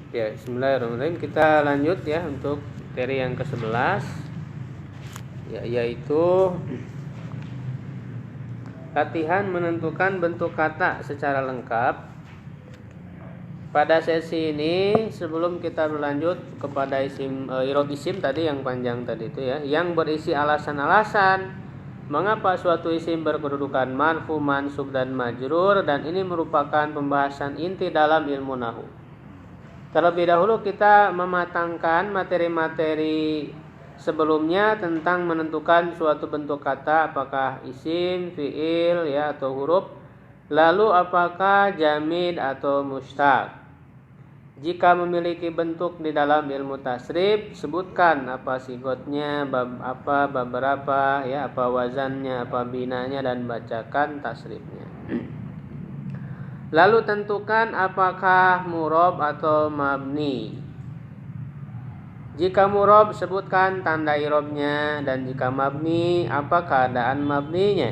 Ya, bismillahirrahmanirrahim. Kita lanjut ya untuk materi yang ke-11 ya, yaitu latihan menentukan bentuk kata secara lengkap. Pada sesi ini sebelum kita berlanjut kepada irad isim tadi yang panjang tadi itu ya, yang berisi alasan-alasan mengapa suatu isim berkedudukan marfu, mansub dan majrur, dan ini merupakan pembahasan inti dalam ilmu nahwu. Terlebih dahulu kita mematangkan materi-materi sebelumnya tentang menentukan suatu bentuk kata, apakah isim, fiil ya atau huruf, lalu apakah jamid atau mustaq. Jika memiliki bentuk di dalam ilmu tasrif, sebutkan apa sigotnya, apa beberapa ya, apa wazannya, apa binanya, dan bacakan tasrifnya. Lalu tentukan apakah murob atau mabni. Jika murob, sebutkan tanda irobnya, dan jika mabni, apa keadaan mabninya,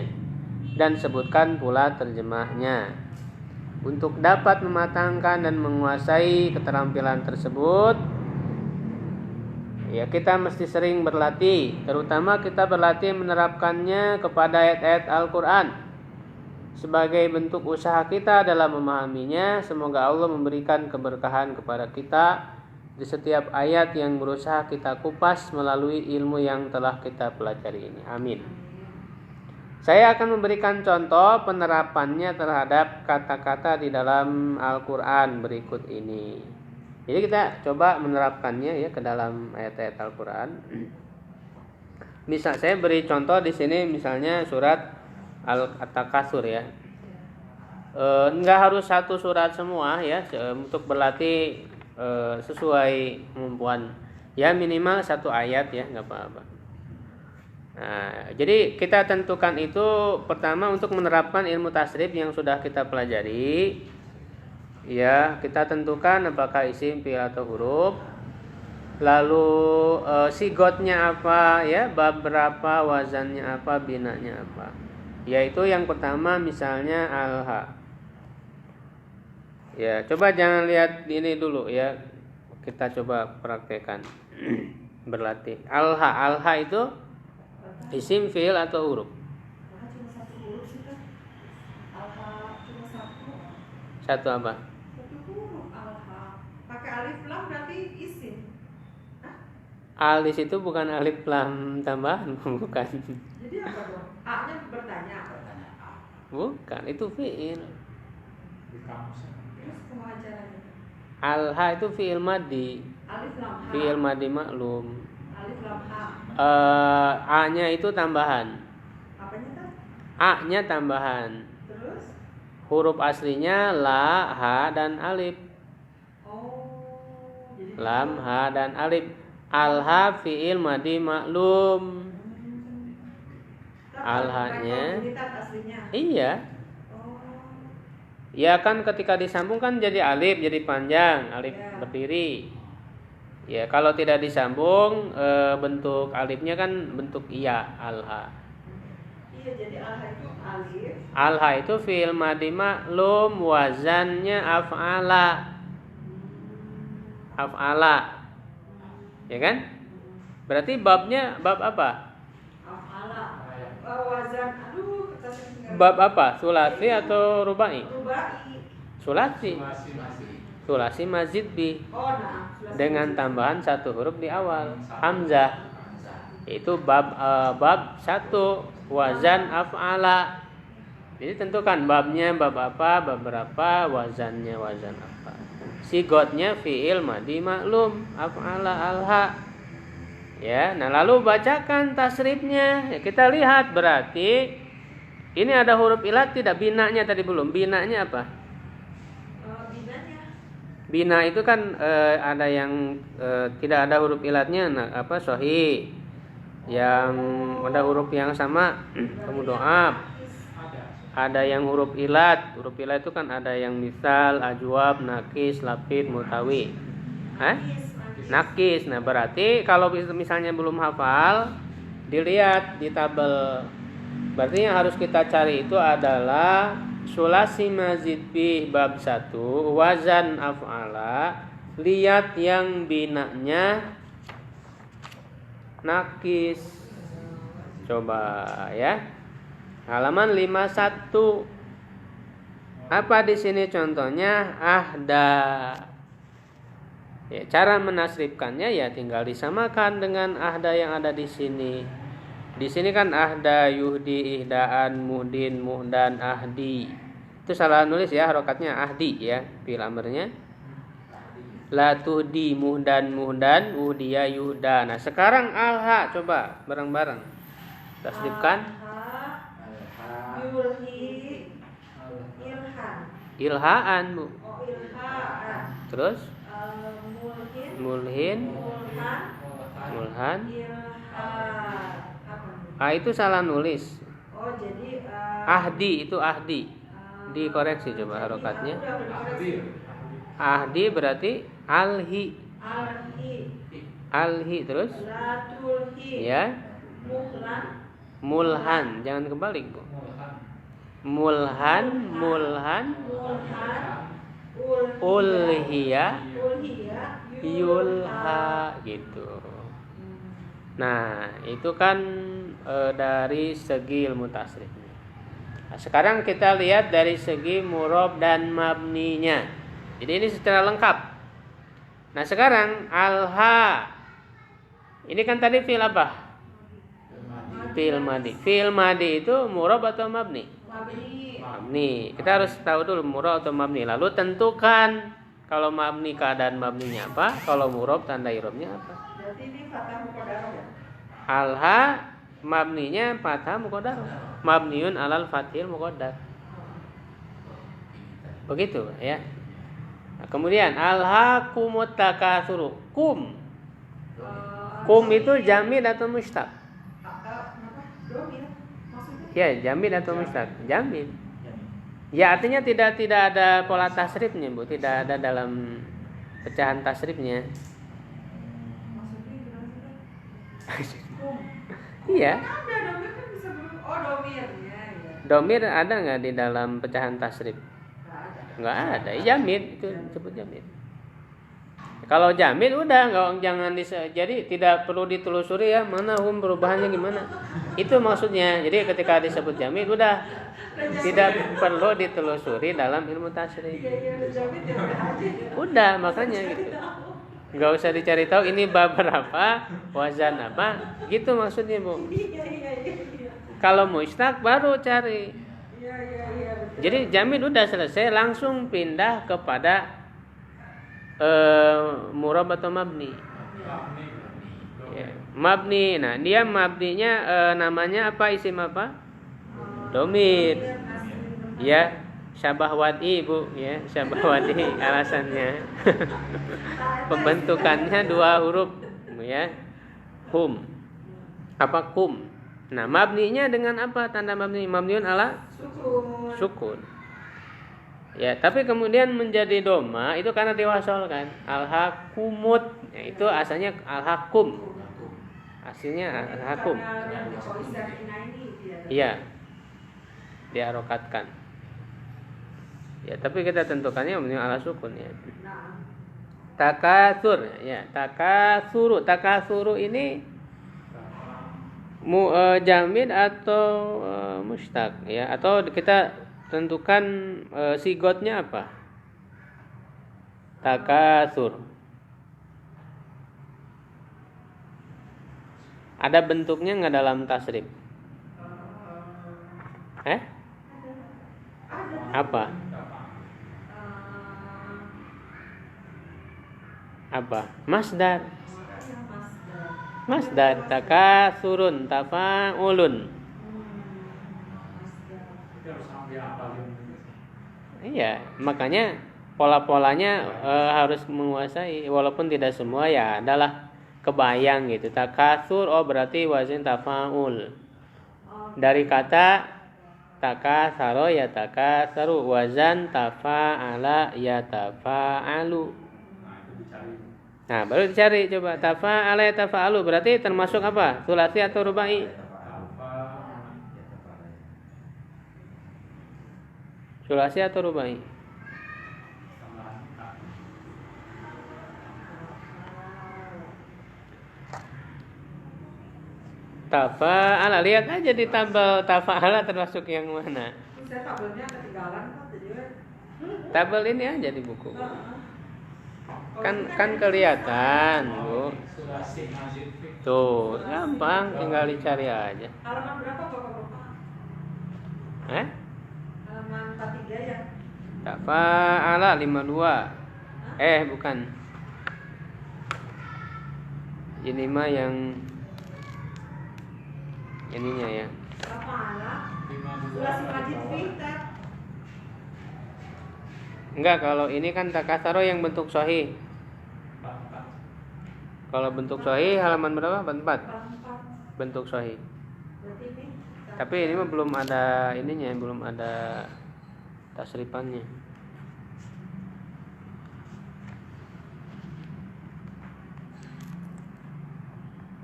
dan sebutkan pula terjemahnya. Untuk dapat mematangkan dan menguasai keterampilan tersebut, ya kita mesti sering berlatih, terutama kita berlatih menerapkannya kepada ayat-ayat Al-Quran sebagai bentuk usaha kita dalam memahaminya. Semoga Allah memberikan keberkahan kepada kita di setiap ayat yang berusaha kita kupas melalui ilmu yang telah kita pelajari ini. Amin. Saya akan memberikan contoh penerapannya terhadap kata-kata di dalam Al-Quran berikut ini. Jadi kita coba menerapkannya ya ke dalam ayat-ayat Al-Quran. Misal saya beri contoh di sini, misalnya surat Al-Takasur ya. Enggak harus satu surat semua ya, untuk berlatih sesuai kemampuan. Ya minimal satu ayat ya, enggak apa-apa. Nah, jadi kita tentukan itu pertama untuk menerapkan ilmu tasrif yang sudah kita pelajari. Ya, kita tentukan apakah isim, fi'il atau huruf. Lalu sigotnya apa ya, bab berapa, wazannya apa, binanya apa. Yaitu yang pertama misalnya al-ha. Ya, coba jangan lihat ini dulu ya. Kita coba praktekkan. Berlatih. Al-ha itu isim, fiil atau huruf? Cuma satu huruf sih kan. Al-ha cuma satu. Satu apa? Satu huruf al-ha. Pakai alif lam berarti isim. Al di situ bukan alif lam tambahan, bukan. Jadi apa dong? A-nya bertanya. Bukan, itu fiil. Terus pengajarannya. Al-ha itu fiil madi. Alif lam ha. Fiil madi maklum. Alif lam ha. A-nya itu tambahan. Apanya kan? A-nya tambahan. Terus? Huruf aslinya la, ha, dan alif. Oh, jadi Lam, ha, dan alif. Al-ha fiil madi maklum. Al-ha-nya iya. Oh. Ya kan ketika disambung kan jadi alif, jadi panjang, alif Ya. berdiri. Ya kalau tidak disambung bentuk alifnya kan bentuk iya, al-ha. Iya, jadi al-ha itu alif. Al-ha itu fi'il madi maklum, wazannya af'ala. Af'ala. Ya kan? Berarti babnya bab apa? Af'ala. Wazan. Aduh, kita Bab apa? Sulasi atau rubai? rubai. Sulasi. Sulasi mazid bi. Oh, nah. Dengan tambahan satu huruf di awal, hamzah. Itu bab 1, wazan af'ala. Jadi tentukan babnya bab apa, bab berapa, wazannya wazan apa. Sigotnya fi'il madi maklum, af'ala, alha. Ya, nah lalu bacakan tasrifnya. Ya, kita lihat berarti ini ada huruf ilat tidak, binanya tadi belum. Binanya apa? Binanya. Bina itu kan ada yang tidak ada huruf ilatnya, nah apa sahih. Yang ada huruf yang sama kemudoab. Ada yang huruf ilat. Huruf ilat itu kan ada yang misal, ajwab, nakis, lapid, mutawi. Nakis. Nah berarti kalau misalnya belum hafal, dilihat di tabel. Berarti yang harus kita cari itu adalah sulasi mazid bih bab 1, wazan af'ala, lihat yang binanya nakis. Coba ya. Halaman 51. Apa di sini contohnya? Ahda. Ya, cara menasrifkannya ya tinggal disamakan dengan ahda yang ada di sini. Di sini kan ahda, yuhdi, ihdaan, muhdin, muhdan, ahdi. Itu salah nulis ya, harokatnya ahdi ya, fi'il amrnya. La tuhdi, muhdan, muhdan, uhdiya, yuhda. Nah, sekarang alha, coba bareng-bareng. Tasrifkan. Yulhi, ilhan. Ilhaan, Bu. Oh, ilhaan. Terus Mulhin, mulhin, mulhan. ilhan. Apa? Itu salah nulis. Oh, jadi Ahdi itu ahdi. Dikoreksi coba harokatnya. Ahdi berarti alhi. Alhi terus? Latulhi. Ya. Muhlan. Mulhan, jangan kebalik, Bu. Mulhan, mulhan. Ulhiya, yulha gitu. Nah, itu kan dari segi ilmu tasrifnya. Nah, sekarang kita lihat dari segi murob dan mabninya. Jadi ini secara lengkap. Nah, sekarang alha. Ini kan tadi fi'il apa? Fi'il madi. Fi'il madi itu murob atau mabni? Mabni. Kita harus tahu dulu murob atau mabni. Lalu tentukan kalau mabni keadaan mabninya apa, kalau murob tanda irobnya apa. Berarti ini fathah muqaddarah ya? Alha mabninya fathah muqaddarah. Mabniun alal fathil muqaddar. Begitu ya. Nah, kemudian alhaqumut takatsuru. Kum itu jamid atau mustaq? Ya, jamid atau mustaq? Jamid. Ya, artinya tidak ada pola tasrifnya, Bu. Tidak ada dalam pecahan tasrifnya. Iya. Domir ada nggak di dalam pecahan tasrif? Nggak ada. Jamid itu disebut jamid. Kalau jamid udah jangan jadi tidak perlu ditelusuri ya mana perubahannya gimana. Itu maksudnya. Jadi ketika disebut jamid udah tidak perlu ditelusuri dalam ilmu tasrif. Udah makanya gitu. Nggak usah dicari tahu ini bab berapa, wazan apa, gitu maksudnya, Bu. Kalau mustaq baru cari. Jadi jamid udah selesai langsung pindah kepada murab atau mabni. Ya, mabni. Nah, dia mabninya namanya apa, isim apa? Domir. Ya, syabahwati, Bu, ya, syabahwati alasannya. Pembentukannya 2 huruf, ya. Hum. Apa kum? Nah, mabninya dengan apa? Tanda mabni mabniun ala sukun. Ya, tapi kemudian menjadi doma itu karena diwasolkan. Alhaqumut. Ya, itu asalnya alhaqum. Aslinya alhaqum. Iya. Diharokatkan. Ya, tapi kita tentukannya mabniun ala sukun ya. Takatsur ya, takatsuru ini jamid atau mustaq ya, atau kita tentukan sigotnya apa? Takatsur. Ada bentuknya nggak dalam tasrif? Apa? Apa? Masdar. Masdar takatsurun tafa'ulun. Iya, makanya pola-polanya harus menguasai, walaupun tidak semua ya adalah kebayang gitu. Takatsur berarti wazn tafa'ul. Dari kata takatsaro ya takatsaru, wazan tafa'ala ya tafa'alu. Nah, baru dicari coba tafa'ala ya tafa'alu berarti termasuk apa? Tsulats atau rubai? Tsulats atau rubai? Tafa'ala, lihat aja di tabel tafa'ala termasuk yang mana. Saya tabelnya ketinggalan kok jadi. Tabel ini aja di buku. Oh, Kan kelihatan, Bu. Tuh, gampang, tinggal dicari aja. Halaman berapa Bapak? Halaman 43 ya. Tafa'ala 52. Bukan. Ini mah yang ininya ya. Tafa'ala. Sulasi majid fi'tat. Enggak, kalau ini kan takasaro yang bentuk sahih. Kalau bentuk sahih halaman berapa? 4. Bentuk sahih. Tapi ini mah belum ada ininya, belum ada tasrifannya.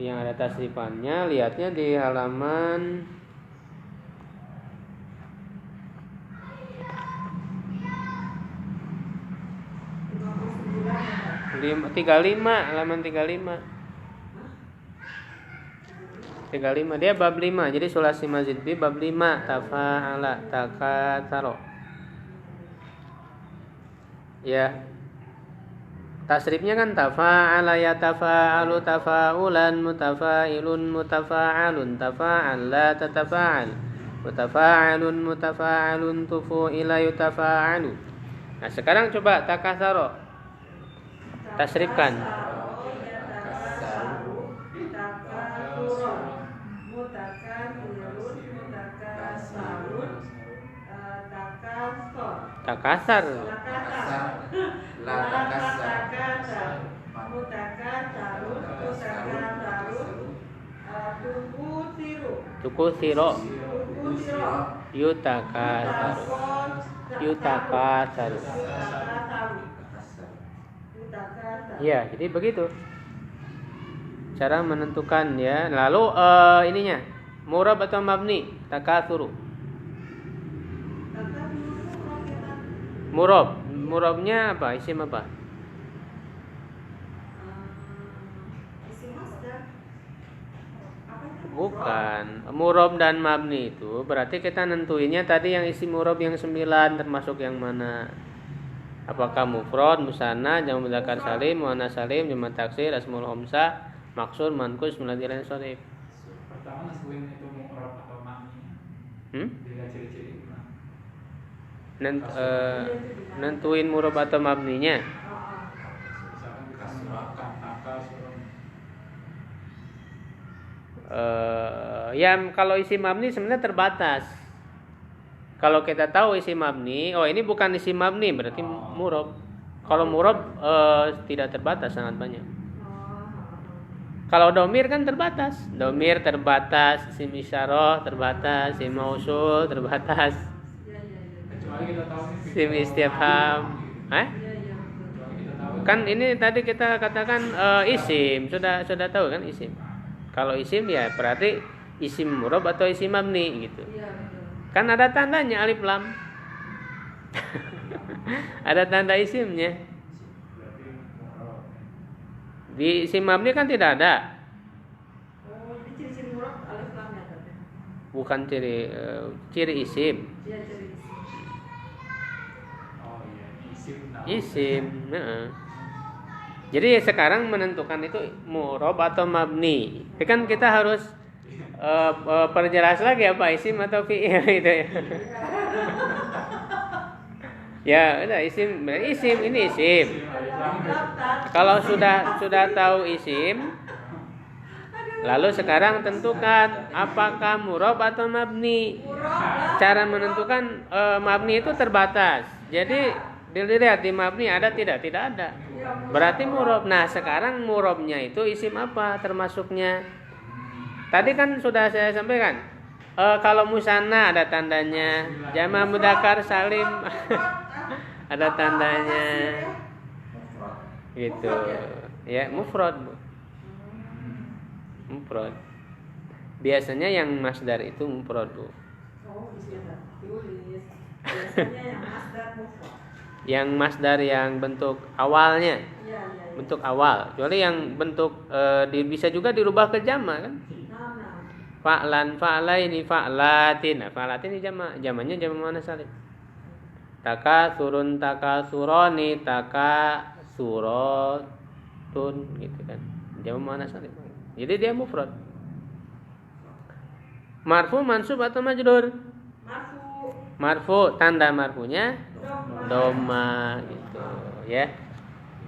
Yang ada tasrifannya lihatnya di halaman 35, halaman 35. 35 dia bab 5. Jadi sulasi mazid bi bab 5 tafa'ala takasaro. Ya. Tasrifnya kan tafa'ala ya tafa'alu tafa'ulan mutafa'ilun mutafa'alun tafa'ala tatafa'al mutafa'alun mutafa'alun tufu'ila yutafa'alu. Nah, sekarang coba takasaro. Tasrifkan. Takasar. Tuku siro. Yutakasar. Yutakasar. Ya, jadi begitu cara menentukan ya. Lalu ininya murab atau mabni takasuru. Murabnya apa? Isim apa? Bukan. Murab dan mabni itu berarti kita nentuinnya tadi yang isim murab yang 9 termasuk yang mana? Apakah mufrad, musanna, jamu mudzakkar salim, muannas salim, jamak taksir, asmaul khamsah, maksur, manqus, muladzir, sharif. Pertama nentuin itu mufrad atau mabni. Bila ciri-ciri nentuin murab atau mabninya. Misalkan kita menerapkan takasur. Ya kalau isi mabni sebenarnya terbatas. Kalau kita tahu isi mabni, ini bukan isi mabni berarti murab. Kalau murab tidak terbatas, sangat banyak. Kalau domir kan terbatas. Domir terbatas, isim isyarah terbatas, isim mausul terbatas. Kecuali kita tahu Isim istifham. Kan ini tadi kita katakan isim, sudah tahu kan isim. Kalau isim ya berarti isim murab atau isim mabni gitu. Kan ada tandanya alif lam. Ada tanda isimnya. Di isim mabni kan tidak ada. Ini ciri-ciri murab alif lam ya katanya. Bukan ciri isim. Iya, ciri isim. Oh iya, isim. Isim. Jadi sekarang menentukan itu murab atau mabni. Jadi kan kita harus perjelas lagi apa isim atau fi'il gitu ya. Ya, udah isim, ini isim. Kalau sudah tahu isim, lalu sekarang tentukan apakah murab atau mabni. Cara menentukan mabni itu terbatas. Jadi dilihat di mabni ada tidak ada. Berarti murab. Nah, sekarang murabnya itu isim apa termasuknya? Tadi kan sudah saya sampaikan. Kalau musanna ada tandanya, jamak mudzakkar salim ada tandanya. Gitu. Ya, mufrad. Mufrad. Biasanya yang masdar itu mufrad, Bu. Oh, bisa tulis. Biasanya yang masdar mufrad. Yang masdar yang bentuk awalnya. Iya. Bentuk awal. Kecuali yang bentuk bisa juga dirubah ke jamak kan? Fa'lan, fa'laini, fa'latin. Nah, fa'latin ini jamannya jamak muannas salim. Takasurun, takasuroni, takasuratun gitu kan. Jamak muannas salim. Jadi dia mufrad. Marfu, mansub atau majrur? Marfu. Marfu, tanda marfunya doma gitu ya.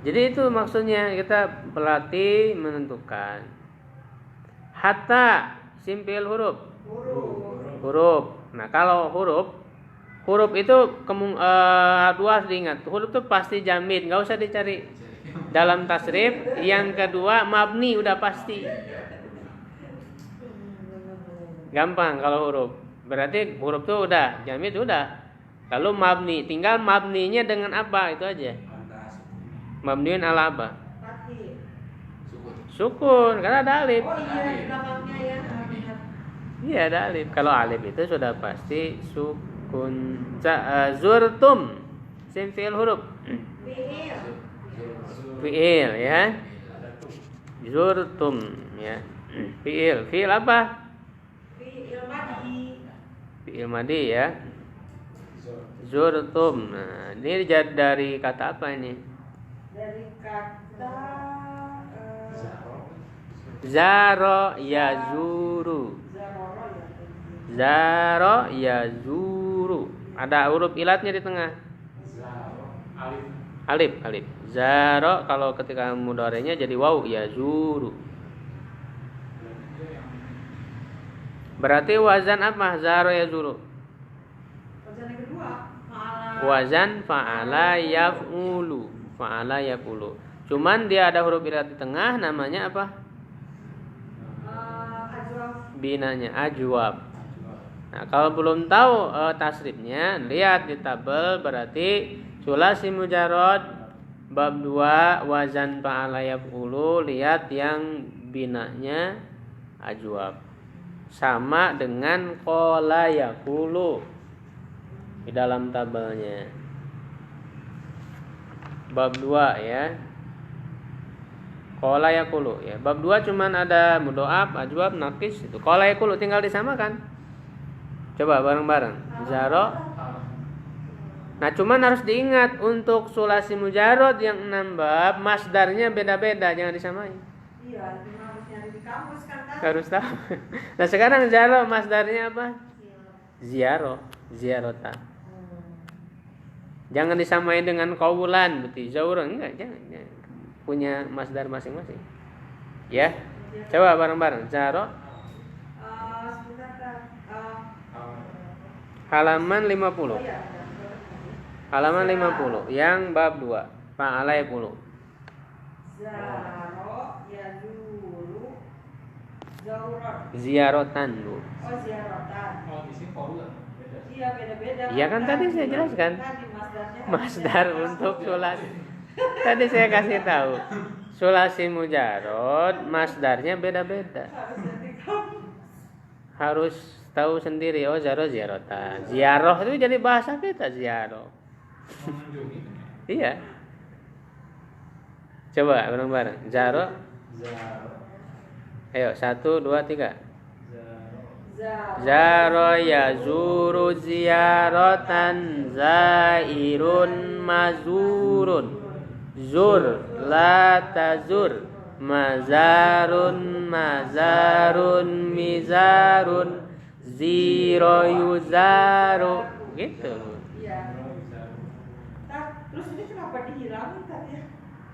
Jadi itu maksudnya kita berlatih menentukan. Hatta simpil huruf. Huruf. Nah, kalau huruf itu dua harus diingat. Huruf itu pasti jamin, nggak usah dicari dalam tasrif. Yang kedua mabni udah pasti. Gampang kalau huruf. Berarti huruf itu udah jamin udah. Lalu mabni, tinggal mabninya dengan apa itu aja. Mabniun ala apa? Fathih. Sukun, karena ada alif. Oh iya, di belakangnya ya. Iya ada alif. Kalau alif itu sudah pasti sukun. Zurtum, sim fi'il huruf. Fi'il. Fi'il ya. Zurtum ya. Fi'il apa? Fi'il madhi. Fi'il madi ya. Zurtum. Nah, ini dari kata apa ini? Dari kata Zaro yazuru. Zaro yazuru. Ada huruf ilatnya di tengah. Alif. Zaro kalau ketika mudhari'nya jadi waw yazuru. Berarti wazan apa? Zaro yazuru. wazan yang kedua. Wazan fa'ala yaf'ulu. Fa'ala yaf'ulu. Cuman dia ada huruf ilat di tengah, namanya apa? Ajwaf. Binanya ajwab. Nah, kalau belum tahu tasrifnya, lihat di tabel, berarti sulasi mujarrad bab 2 wazan fa'ala yaf'ulu, lihat yang binanya ajwab. Sama dengan qala yaqulu di dalam tabelnya. Bab 2 ya. Qala yaqulu ya. Bab 2 cuman ada mudhoaf, ajwab, nakis itu. Qala yaqulu tinggal disamakan. Coba bareng-bareng. Zaro. Nah, cuman harus diingat untuk sulasi mujarrad yang 6 bab, masdarnya beda-beda, jangan disamain. Iya, cuma harus nyari di kamus kan. Harus tahu. Nah, sekarang zaro masdarnya apa? Ziaro, ziarota. Jangan disamain dengan qaulan, berarti zaura enggak, jangan. Punya masdar masing-masing. Ya. Coba bareng-bareng. Zaro. Sebentar. Halaman 50. Halaman 50 yang bab 2. Fa'ala yaqulu. Zaro yazuru zaurat. Ziaratan, Bu. Oh, ziaratan. Oh, di sini qaulan beda. Iya, beda-beda. Iya kan tadi saya jelaskan. Tadi masdarnya. Masdar untuk sulasi. Tadi saya kasih tahu. Sulasi mujarrad masdarnya beda-beda. Harus nyari di kamus. Harus tahu sendiri. Oh, zaro ziaratan. Ziarah itu jadi bahasa kita, ziarah. Mengunjungi. Iya. Coba bareng-bareng. Zaro. Ayo 1 2 3. Zaro yazuru ziyaratan zairun mazurun. Zur la tazur mazarun mizarun ziro yuzaru gitu. Iya. Terus ini kenapa dihilangin tadi ya?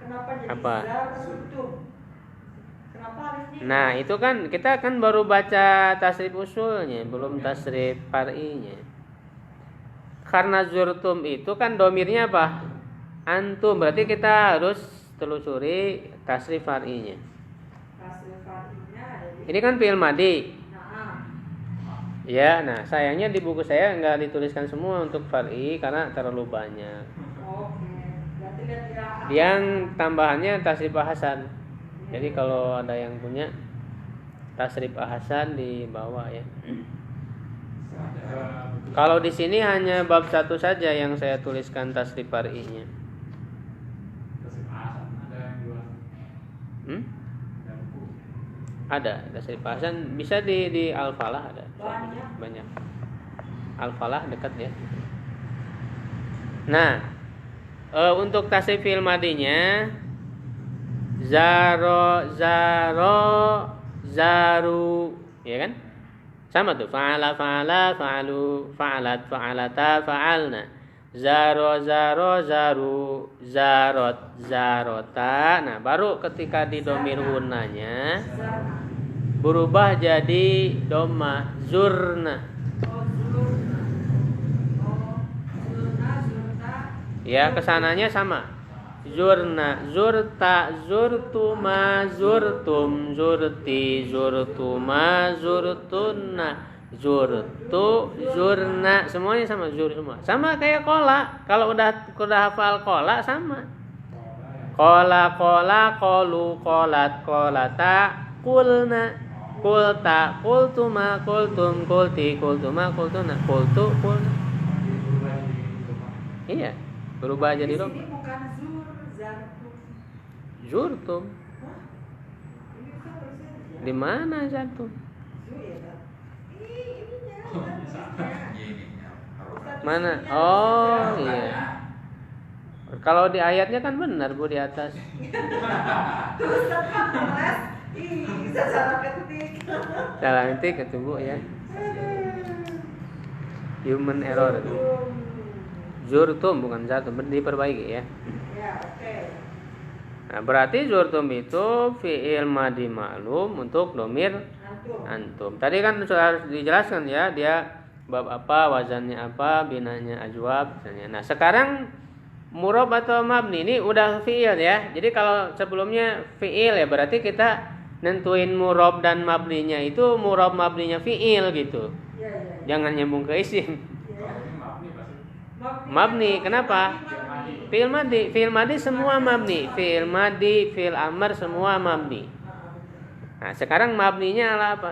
Kenapa jadi Apa? zarutum? Kenapa alifnya? Nah, itu kan kita kan baru baca tasrif usulnya, belum tasrif far'inya. Karena zurtum itu kan domirnya apa? Antum, berarti kita harus telusuri tasrif far'inya. Tasrif far'inya ada di. Ini kan fi'il madi. Nah, Ya, nah sayangnya di buku saya nggak dituliskan semua untuk far'i karena terlalu banyak. oke. Berarti lihat ya. Yang tambahannya tasrif ahasan. Jadi kalau ada yang punya tasrif ahasan di bawah ya. Kalau di sini hanya bab 1 saja yang saya tuliskan tasrif far'inya. Tasrif asan ada yang jual. Hmm? Ada buku. Ada tasrif Hasan, bisa di Al-Falah ada. Banyak. Al-Falah dekat ya. Nah, untuk tasrif fi'il madinya zaro, zaru, ya kan? Sama tuh, fa'ala, fa'alu, fa'alat, fa'alata, fa'alna. Zaro, zaru, zarot, zarota. Nah, baru ketika di domir hunanya berubah jadi doma, zurna. Ya, kesananya sama. Zurna, zurta, zurtuma, zurtum, zurti, zurtuma, zurtunna, zurtu, zurna, semuanya sama, zur semua. Sama kayak kola. Kalau udah hafal kola sama. Kola, kolu, kolat, kolata, kulna, kulta, kultuma, kultum, kulti, kultuma, kultuna, kultu, kulna. Iya, berubah jadi dom. Zurtum. Di mana zartum? Mana? Oh iya. Kalau di ayatnya kan benar Bu di atas. Salah ketik itu Bu ya. Human error itu. Zurtum bukan zartum, diperbaiki ya. Ya, oke. Nah, berarti zurtum itu fi'il madi ma'lum untuk domir antum. Tadi kan sudah dijelaskan ya, dia bab apa, wazannya apa, binanya ajwab misalnya. Nah, sekarang murab atau mabni ini udah fi'il ya. Jadi kalau sebelumnya fi'il ya berarti kita nentuin murab dan mabninya itu murab mabninya fi'il gitu. Jangan nyambung ke isim. Mabni, kenapa? Fi'il madi semua mabni. Fi'il madi, fi'il amr semua mabni. Nah, sekarang mabninya ala apa?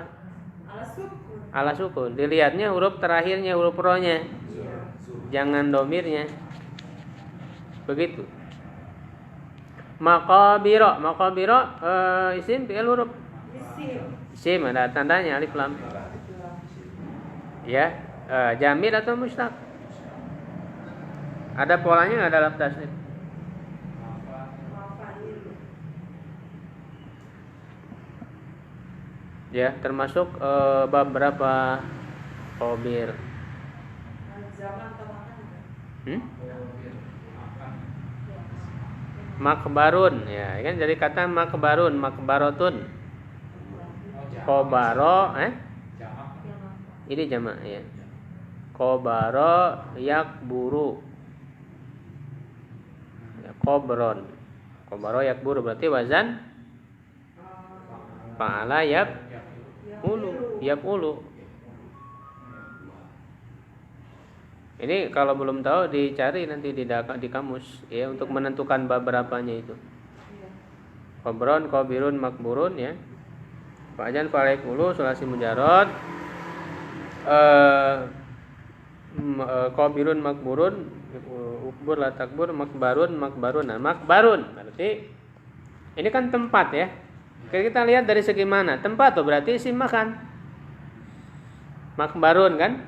Ala sukun. Dilihatnya huruf terakhirnya, huruf rohnya. Jangan domirnya. Begitu. Maqabiro isim fi'il huruf. Isim ada tandanya alif lam. Ya, jamir atau mustaq? Ada polanya nggak dalam tasnif? Ya, termasuk bab berapa? Khabir. Makbarun, ya kan dari kata makbarun, makbarotun. Kobaro, ini jamak ya. Kobaro yakburu. Kobron, kobaro yakburu berarti wazan fa'ala yaf'ulu. Ini kalau belum tahu dicari nanti di kamus ya untuk menentukan bab berapanya itu. Kobron, kobirun, makburun ya. Fa'jan fa'alaikulu sulasi mujarrad. Kobirun, makburun, ukbur, latakbur, makbarun. Nah, makbarun berarti ini kan tempat ya. Kita lihat dari segi mana? Tempat tuh berarti isim makan. Makbarun kan?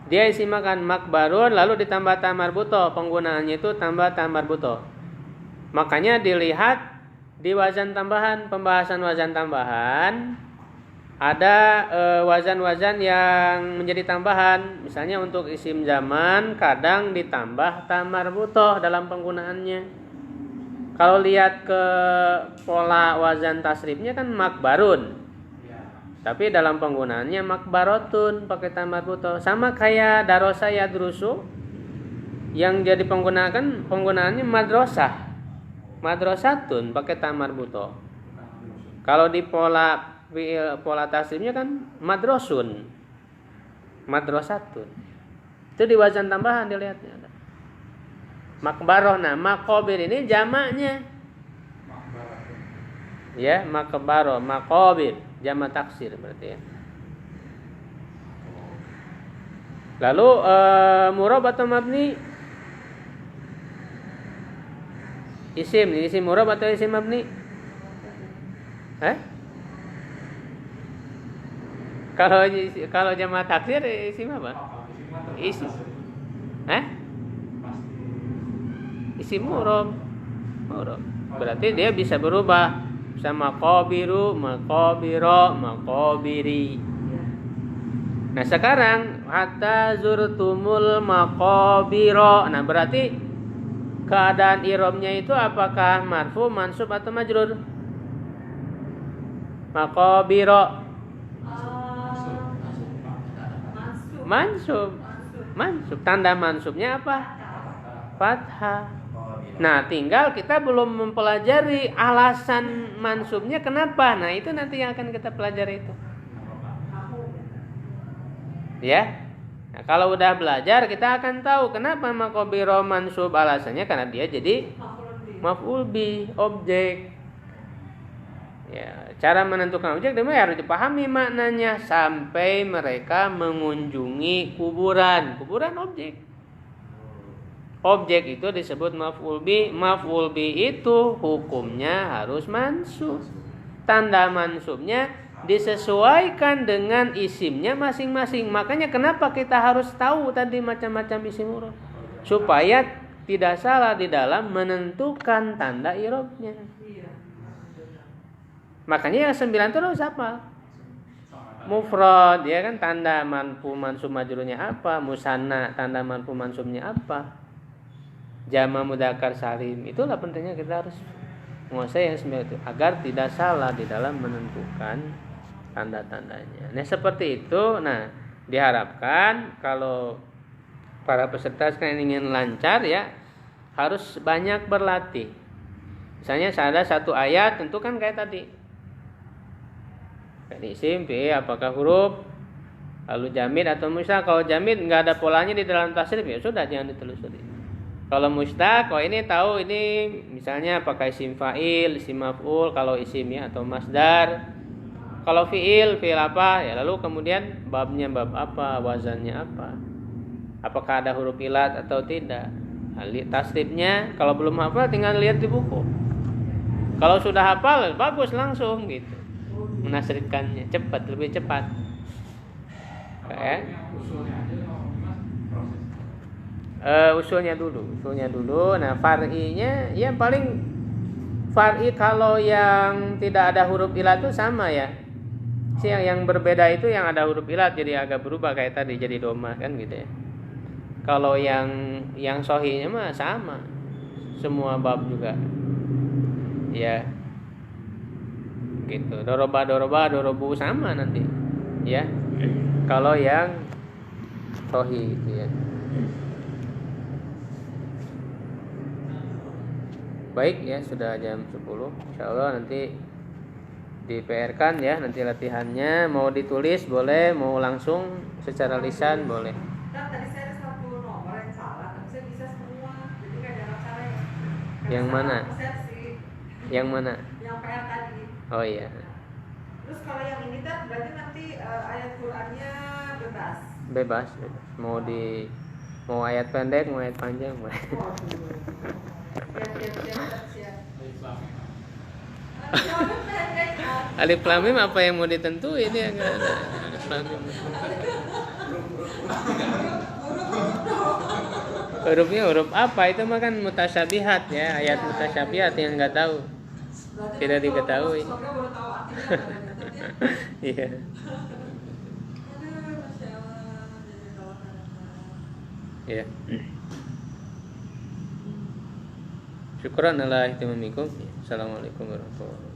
Dia isim makan makbarun lalu ditambah ta marbuto. Penggunaannya itu tambah ta marbuto. Makanya dilihat di wazan tambahan, pembahasan wazan tambahan. Ada wazan-wazan yang menjadi tambahan. Misalnya untuk isim zaman kadang ditambah ta marbutoh dalam penggunaannya. Kalau lihat ke pola wazan tasrifnya kan makbarun. Tapi dalam penggunaannya makbarotun pakai ta marbutoh. Sama kayak darosa yadrusu yang jadi penggunaannya madrasah. Madrasatun pakai ta marbutoh. Kalau di pola tasrifnya kan madrosun, madrasatun. Itu di wazan tambahan dilihatnya ada. Makbaroh, nah makobir ini jamaknya. Ya, makbaroh, makobir, jamak taksir berarti ya. Lalu murab atau mabni? Isim murab atau isim mabni? Kalau jamaah taksir isim apa? Isim. Isim mu'rab. Berarti dia bisa berubah sama maqabiru, maqabiro, maqabiri. Nah sekarang hatta zurtumul maqabiro. Nah berarti keadaan i'rabnya itu apakah marfu, mansub atau majrur? Maqabiro. Mansub. Tanda mansubnya apa? Fathah. Nah, tinggal kita belum mempelajari alasan mansubnya kenapa. Nah, itu nanti yang akan kita pelajari itu. Ya. Nah, kalau udah belajar kita akan tahu kenapa maqabiro mansub, alasannya karena dia jadi maf'ul bi, objek. Ya, cara menentukan objek dia harus dipahami maknanya sampai mereka mengunjungi kuburan. Kuburan objek. Objek itu disebut maf'ul bi. Maf'ul bi itu hukumnya harus mansub. Tanda mansubnya disesuaikan dengan isimnya masing-masing. Makanya kenapa kita harus tahu tadi macam-macam isim murad, supaya tidak salah di dalam menentukan tanda i'rabnya. Makanya yang 9 itu harus apa? Mufrad, ya kan, tanda marfu mansub majrurnya apa? Musanna, tanda marfu mansubnya apa? Jama mudzakkar salim. Itulah pentingnya kita harus menguasai yang 9 itu agar tidak salah di dalam menentukan tanda-tandanya. Nah, seperti itu. Nah, diharapkan kalau para peserta sekalian ingin lancar ya harus banyak berlatih. Misalnya ada satu ayat tentu kan kayak tadi. Kayak isim, fi'il, apakah huruf, lalu jamid atau mustaq. Kalau jamid nggak ada polanya di dalam tasrif ya sudah jangan ditelusuri. Kalau mustaq, kalau ini tahu ini misalnya apakah isim fa'il, isim maf'ul, kalau isimnya atau masdar. Kalau fi'il apa? Ya lalu kemudian babnya bab apa, wazannya apa. Apakah ada huruf ilat atau tidak? Tasrifnya kalau belum hafal tinggal lihat di buku. Kalau sudah hafal bagus langsung gitu. Menasrifkannya cepat, lebih cepat. Usulnya dulu. Nah, far'inya ya paling far'i kalau yang tidak ada huruf ilat itu sama ya. Yang berbeda itu yang ada huruf ilat jadi agak berubah kayak tadi jadi domah kan gitu ya. Kalau yang sahihnya mah sama. Semua bab juga. Ya. Gitu. Dorobu sama nanti. Ya. Kalau yang sahih gitu ya. Baik ya, sudah jam 10. Insyaallah nanti di PR-kan ya, nanti latihannya mau ditulis boleh, mau langsung secara lisan boleh. Tadi saya ada satu nomor yang salah, tapi saya bisa semua. Jadi kayak dalam cara ya. Yang mana? Persepsi. Yang mana? Yang PR tadi. Oh iya. Terus kalau yang ini kan berarti nanti ayat Qur'annya bebas. Bebas. Mau ayat pendek, mau ayat panjang boleh. Siap. Alif lam mim apa yang mau ditentuin ya enggak ada. Alif lam mim. Hurufnya huruf apa itu mah kan mutasyabihat ya, ayat mutasyabihat yang enggak tahu. Tidak diketahui. Iya. Ya. Syukran ala ihtimamikum. Assalamualaikum warahmatullahi wabarakatuh.